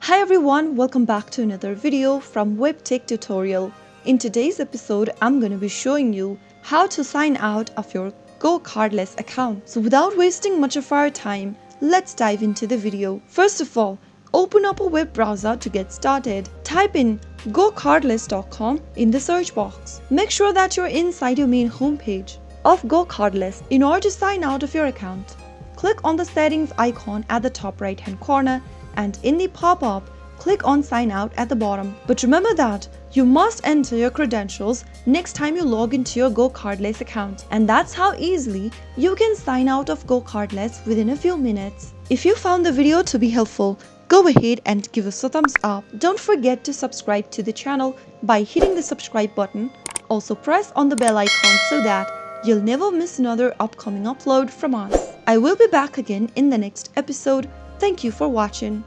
Hi everyone, welcome back to another video from Webtech Tutorial. In today's episode, I'm going to be showing you how to sign out of your GoCardless account. So without wasting much of our time, let's dive into the video. First of all, open up a web browser to get started. Type in GoCardless.com in the search box. Make sure that you're inside your main homepage of GoCardless. In order to sign out of your account, click on the settings icon at the top right hand corner, and in the pop-up, click on sign out at the bottom. But remember that you must enter your credentials next time you log into your GoCardless account. And that's how easily you can sign out of GoCardless within a few minutes. If you found the video to be helpful, go ahead and give us a thumbs up. Don't forget to subscribe to the channel by hitting the subscribe button. Also press on the bell icon so that you'll never miss another upcoming upload from us. I will be back again in the next episode. Thank you for watching.